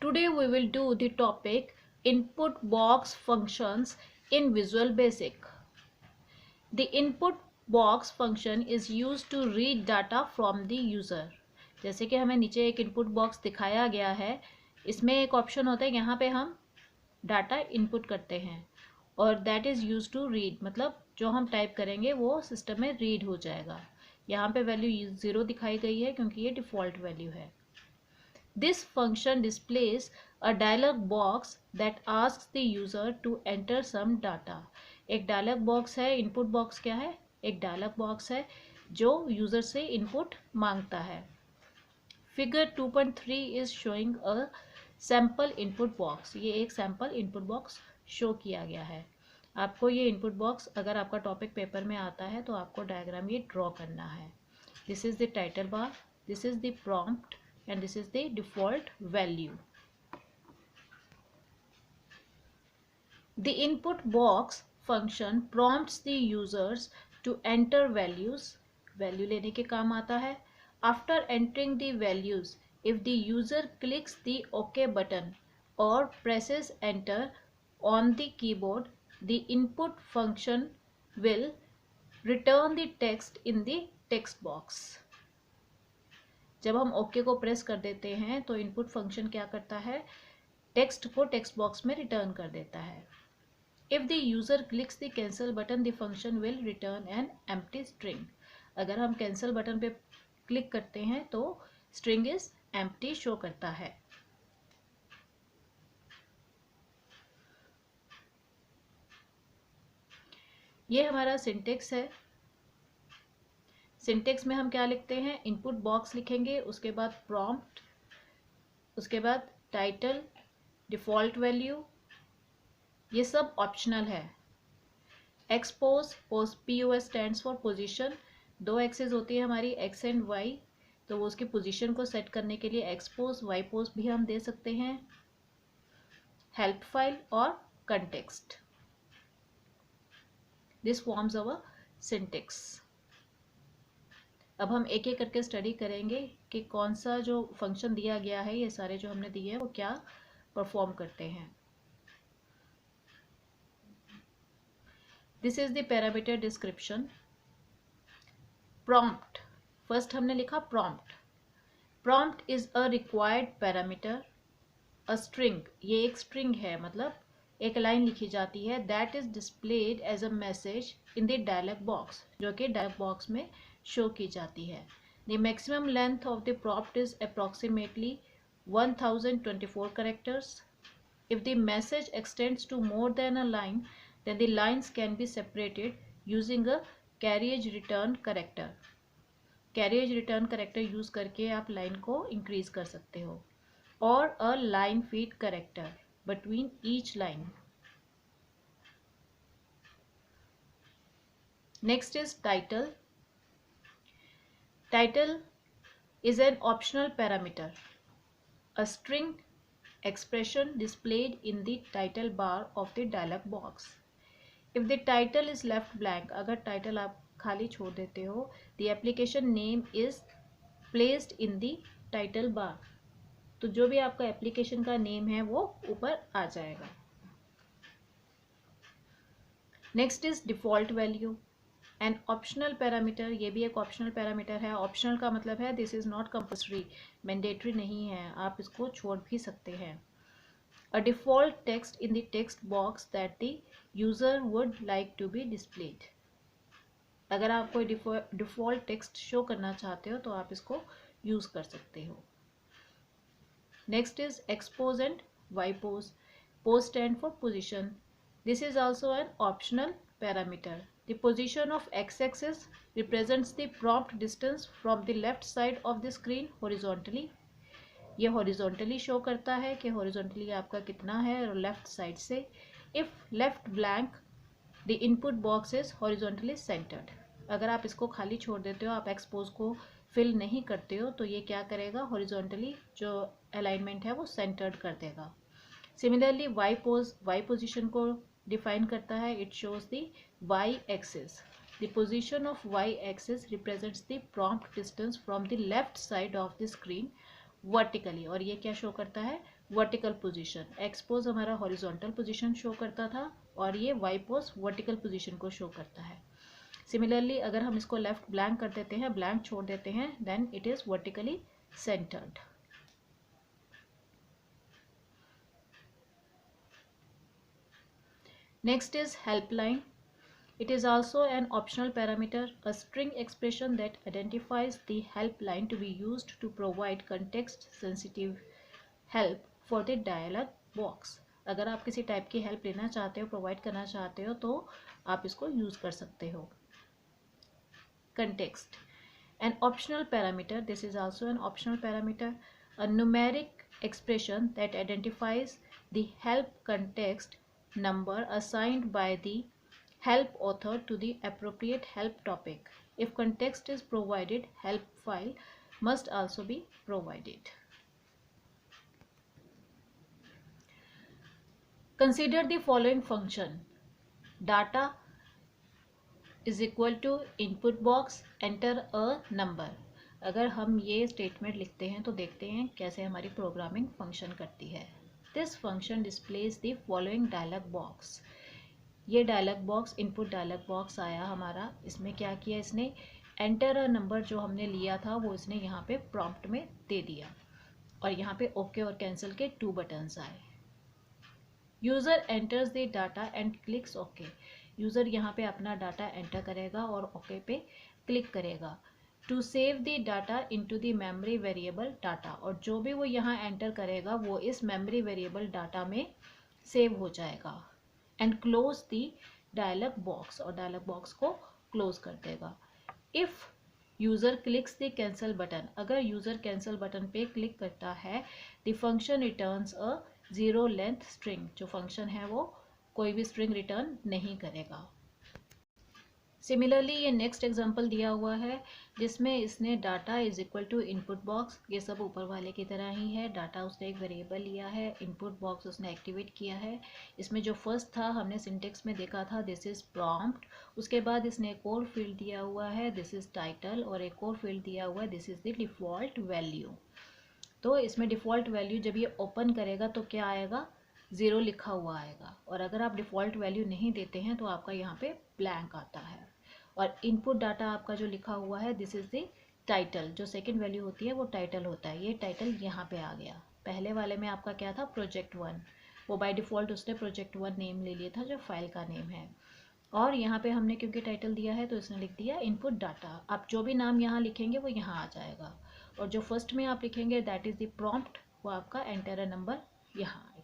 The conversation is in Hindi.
Today we will do the topic input box functions in Visual Basic. The input box function is used to read data from the user. जैसे कि हमें नीचे एक इनपुट बॉक्स दिखाया गया है, इसमें एक ऑप्शन होता है, यहाँ पे हम डाटा इनपुट करते हैं और that is use to read, मतलब जो हम टाइप करेंगे वो सिस्टम में रीड हो जाएगा। यहाँ पे वैल्यू 0 दिखाई गई है क्योंकि ये डिफ़ॉल्ट वैल्यू है। This function displays a dialog box that asks the user to enter some data. एक dialog box है, input box क्या है? एक dialog box है जो user से input मांगता है। Figure 2.3 is showing a sample input box. ये एक sample input box show किया गया है। आपको ये input box अगर आपका टॉपिक पेपर में आता है तो आपको डायग्राम ये ड्रॉ करना है। This is the title bar, this is the prompt, and this is the default value. The input box function prompts the users to enter values. Value लेने के काम आता है. After entering the values, if the user clicks the OK button or presses enter on the keyboard, the input function will return the text in the text box. जब हम ओके को प्रेस कर देते हैं तो इनपुट फंक्शन क्या करता है, टेक्स्ट को टेक्स्ट बॉक्स में रिटर्न कर देता है। If the user clicks the cancel button the function will return an empty string. अगर हम कैंसिल बटन पे क्लिक करते हैं तो स्ट्रिंग इज एम्प्टी शो करता है। ये हमारा सिंटेक्स है। सिंटेक्स में हम क्या लिखते हैं, इनपुट बॉक्स लिखेंगे, उसके बाद प्रॉम्प्ट, उसके बाद टाइटल, डिफ़ॉल्ट वैल्यू, ये सब ऑप्शनल है। Expose, POS stands for position. दो एक्सेस होती है हमारी, एक्स एंड वाई, तो वो उसकी पोजीशन को सेट करने के लिए एक्सपोज, वाई पोज भी हम दे सकते हैं। हेल्प फाइल और context, this forms our syntax. अब हम एक एक करके स्टडी करेंगे कि कौन सा जो फंक्शन दिया गया है, ये सारे जो हमने दिए हैं वो क्या परफॉर्म करते हैं। This is the parameter description. Prompt, first हमने लिखा prompt. Prompt is a required parameter. A string, ये एक स्ट्रिंग है, मतलब एक लाइन लिखी जाती है, that is displayed as a message in the dialog box, जो कि डायलॉग बॉक्स में शो की जाती है। The maximum length of the prompt is approximately 1024 characters. If the message extends to more than a line, then the lines can be separated using a carriage return character. Carriage return character use करके आप लाइन को इंक्रीज कर सकते हो, और a line feed character between each line. Next is title. Title is an optional parameter, a string expression displayed in the title bar of the dialog box. If the title is left blank, अगर title आप खाली छोड़ देते हो, the application name is placed in the title bar. तो जो भी आपका एप्लीकेशन का नेम है वो ऊपर आ जाएगा। Next is default value, an optional parameter. ये भी एक ऑप्शनल पैरामीटर है। ऑप्शनल का मतलब है this is not compulsory, mandatory नहीं है, आप इसको छोड़ भी सकते हैं। A default text in the text box that the user would like to be displayed. अगर आप कोई डिफॉल्ट टेक्स्ट शो करना चाहते हो तो आप इसको यूज कर सकते हो। Next is expose and ypose. Pose stand for position. This is also an optional parameter. The position of x-axis represents the prompt distance from the left side of the screen horizontally. ये horizontally show करता है कि horizontally आपका कितना है और left side से. If left blank, the input box is horizontally centered. अगर आप इसको खाली छोड़ देते हो, आप एक्सपोज को फिल नहीं करते हो, तो ये क्या करेगा, हॉरिजॉन्टली जो अलाइनमेंट है वो सेंटर्ड कर देगा। सिमिलरली वाई पोजीशन को डिफाइन करता है, it shows the Y axis. The position of Y axis represents the prompt distance from the left side of the screen vertically, और ये क्या शो करता है, वर्टिकल पोजीशन। एक्सपोज हमारा हॉरिजॉन्टल पोजीशन शो करता था और ये वाईपोज वर्टिकल पोजीशन को शो करता है। सिमिलरली अगर हम इसको लेफ्ट ब्लैंक कर देते हैं, ब्लैंक छोड़ देते हैं, then it is vertically centred. Next is helpline. It is also an optional parameter, a string expression that identifies the helpline to be used to provide context-sensitive help for the dialog box. अगर आप किसी टाइप की हेल्प लेना चाहते हो, प्रोवाइड करना चाहते हो, तो आप इसको यूज कर सकते हो. Context. An optional parameter, this is also an optional parameter, a numeric expression that identifies the help context number assigned by the help author to the appropriate help topic. If context is provided, help file must also be provided. Consider the following function. Data is equal to input box, enter a number. अगर हम ये स्टेटमेंट लिखते हैं तो देखते हैं कैसे हमारी प्रोग्रामिंग फंक्शन करती है. This function displays the following dialog box. ये dialog box, input dialog box आया हमारा. इसमें क्या किया इसने, एंटर अ नंबर जो हमने लिया था वो इसने यहाँ पे प्रॉम्प्ट में दे दिया और यहाँ पे ओके और कैंसिल के 2 बटन्स आए. User enters the data and clicks okay. User यहाँ पे अपना डाटा एंटर करेगा और ओके पे क्लिक करेगा. To save the data into the memory variable data, और जो भी वो यहाँ एंटर करेगा वो इस मेमोरी वेरिएबल डाटा में सेव हो जाएगा. And close the dialog box, और डायलॉग बॉक्स को क्लोज कर देगा. If user clicks the cancel button, अगर यूजर कैंसिल बटन पे क्लिक करता है, the function returns a 0 length string. जो फंक्शन है वो कोई भी स्ट्रिंग रिटर्न नहीं करेगा. सिमिलरली ये नेक्स्ट एग्जांपल दिया हुआ है जिसमें इसने data is equal to input box. ये सब ऊपर वाले की तरह ही है. डाटा उसने एक वेरिएबल लिया है, इनपुट बॉक्स उसने एक्टिवेट किया है. इसमें जो फर्स्ट था हमने सिंटेक्स में देखा था, दिस इज प्रॉम्प्ट. उसके बाद इसने एक और फील्ड दिया हुआ है, दिस इज टाइटल, और एक और फील्ड दिया हुआ है, this is the default value. तो इसमें डिफ़ॉल्ट वैल्यू जब ये ओपन करेगा तो क्या आएगा, 0 लिखा हुआ आएगा. और अगर आप डिफ़ॉल्ट वैल्यू नहीं देते हैं तो आपका यहाँ पे ब्लैंक आता है. और इनपुट डाटा आपका जो लिखा हुआ है, दिस इज़ द टाइटल. जो सेकंड वैल्यू होती है वो टाइटल होता है. ये टाइटल यहाँ पे आ गया. पहले वाले में आपका क्या था, प्रोजेक्ट 1. वो बाय डिफ़ॉल्ट उसने प्रोजेक्ट 1 नेम ले लिया था जो फाइल का नेम है. और यहाँ पे हमने क्योंकि टाइटल दिया है तो इसने लिख दिया इनपुट डाटा. आप जो भी नाम यहाँ लिखेंगे वो यहाँ आ जाएगा. और जो फर्स्ट में आप लिखेंगे दैट इज़ द प्रॉम्प्ट, वो आपका एंटर अ नंबर यहाँ आएगा.